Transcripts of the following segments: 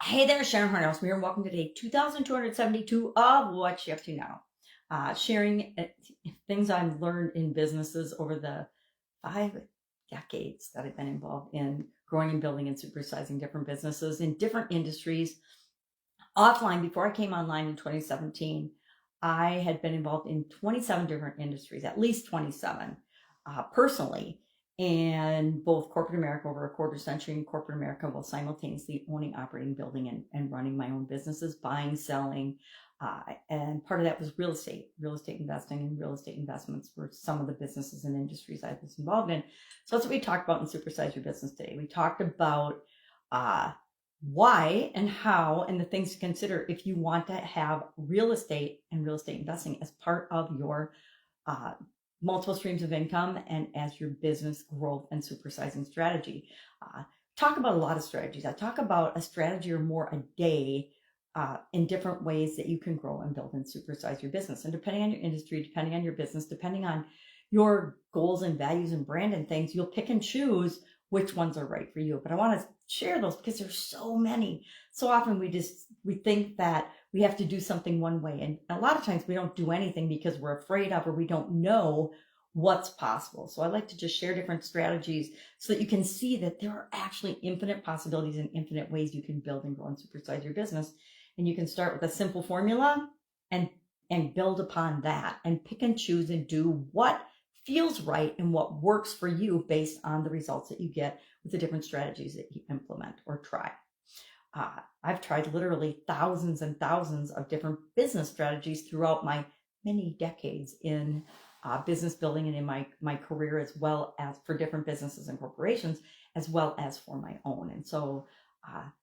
Hey there, Sharon Horne-Ellstrom here, and welcome to day 2272 of What You Up To Now. Sharing things I've learned in businesses over the 5 decades that I've been involved in growing and building and supersizing different businesses in different industries. Offline, before I came online in 2017, I had been involved in 27 different industries, at least 27 personally, and both corporate America over a quarter century in corporate America while simultaneously owning, operating, building, and running my own businesses, buying, selling. And part of that was real estate investing, and real estate investments were some of the businesses and industries I was involved in. So that's what we talked about in Supersize Your Business today. We talked about why and how and the things to consider if you want to have real estate and real estate investing as part of your uh, multiple streams of income and as your business growth and supersizing strategy. Talk about a lot of strategies. I talk about a strategy or more a day in different ways that you can grow and build and supersize your business. And depending on your industry, depending on your business, depending on your goals and values and brand and things, you'll pick and choose which ones are right for you. But I want to share those because there's so many. So often we think that we have to do something one way. And a lot of times we don't do anything because we're afraid of or we don't know what's possible. So I like to just share different strategies so that you can see that there are actually infinite possibilities and infinite ways you can build and grow and supersize your business. And you can start with a simple formula and build upon that and pick and choose and do what feels right and what works for you based on the results that you get with the different strategies that you implement or try. I've tried literally thousands and thousands of different business strategies throughout my many decades in business building and in my career, as well as for different businesses and corporations, as well as for my own. And so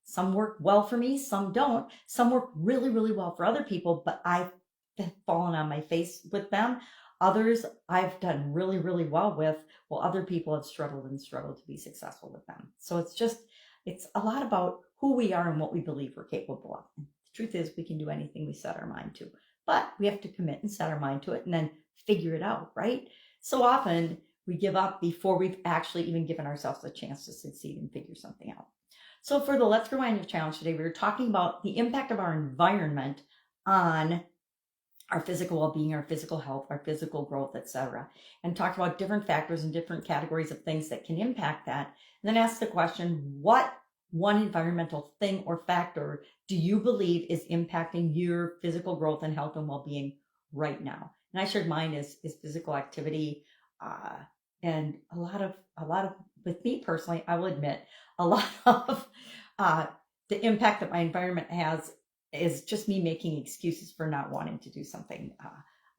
some work well for me, some don't. Some work really, really well for other people, but I've fallen on my face with them. Others I've done really, really well with, while other people have struggled to be successful with them. So it's a lot about who we are and what we believe we're capable of. And the truth is, we can do anything we set our mind to, but we have to commit and set our mind to it and then figure it out, right? So often we give up before we've actually even given ourselves a chance to succeed and figure something out. So for the Let's Grow Annual Challenge today, we were talking about the impact of our environment on our physical well-being, our physical health, our physical growth, etc., and talked about different factors and different categories of things that can impact that. And then asked the question, what one environmental thing or factor do you believe is impacting your physical growth and health and well-being right now? And I shared mine is physical activity, and a lot of with me personally, I will admit a lot of the impact that my environment has is just me making excuses for not wanting to do something.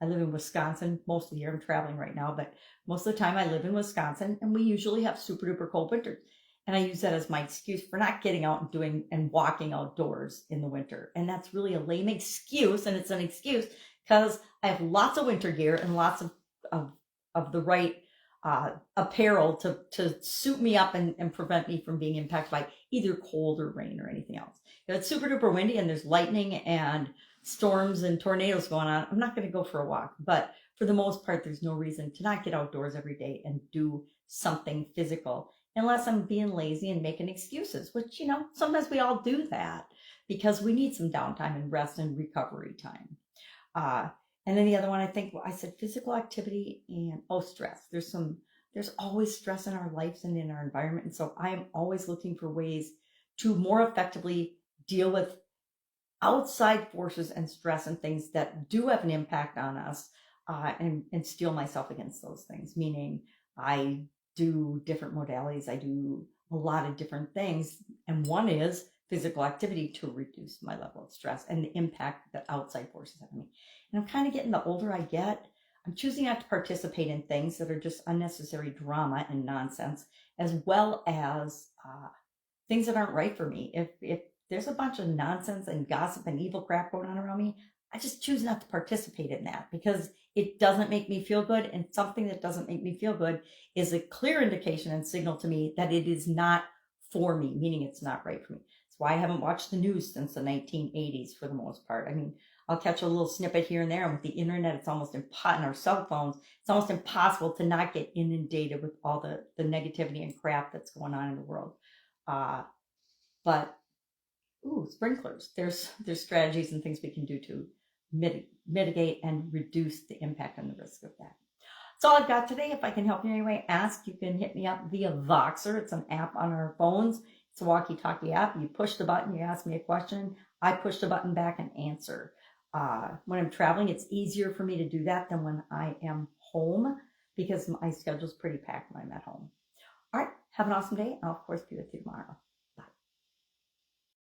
I live in Wisconsin most of the year. I'm traveling right now, but most of the time I live in Wisconsin, and we usually have super duper cold winters. And I use that as my excuse for not getting out and doing and walking outdoors in the winter. And that's really a lame excuse. And it's an excuse because I have lots of winter gear and lots of the right apparel to suit me up and prevent me from being impacted by either cold or rain or anything else. If it's super duper windy and there's lightning and storms and tornadoes going on, I'm not going to go for a walk. But for the most part, there's no reason to not get outdoors every day and do something physical unless I'm being lazy and making excuses, which, sometimes we all do that because we need some downtime and rest and recovery time. And then the other one, I think, I said physical activity and stress. There's always stress in our lives and in our environment. And so I am always looking for ways to more effectively deal with outside forces and stress and things that do have an impact on us, and steel myself against those things. Meaning I do different modalities. I do a lot of different things. And one is physical activity to reduce my level of stress and the impact that outside forces have on me. And I'm kind of getting, the older I get, I'm choosing not to participate in things that are just unnecessary drama and nonsense, as well as things that aren't right for me. If there's a bunch of nonsense and gossip and evil crap going on around me, I just choose not to participate in that because it doesn't make me feel good. And something that doesn't make me feel good is a clear indication and signal to me that it is not for me, meaning it's not right for me. That's why I haven't watched the news since the 1980s for the most part. I mean, I'll catch a little snippet here and there. And with the internet, it's almost impossible, our cell phones, it's almost impossible to not get inundated with all the negativity and crap that's going on in the world. But sprinklers. There's strategies and things we can do to mitigate and reduce the impact and the risk of that. That's all I've got today. If I can help you in any way, ask. You can hit me up via Voxer. It's an app on our phones. It's a walkie-talkie app. You push the button, you ask me a question. I push the button back and answer. When I'm traveling, it's easier for me to do that than when I am home because my schedule's pretty packed when I'm at home. All right. Have an awesome day. I'll, of course, be with you tomorrow.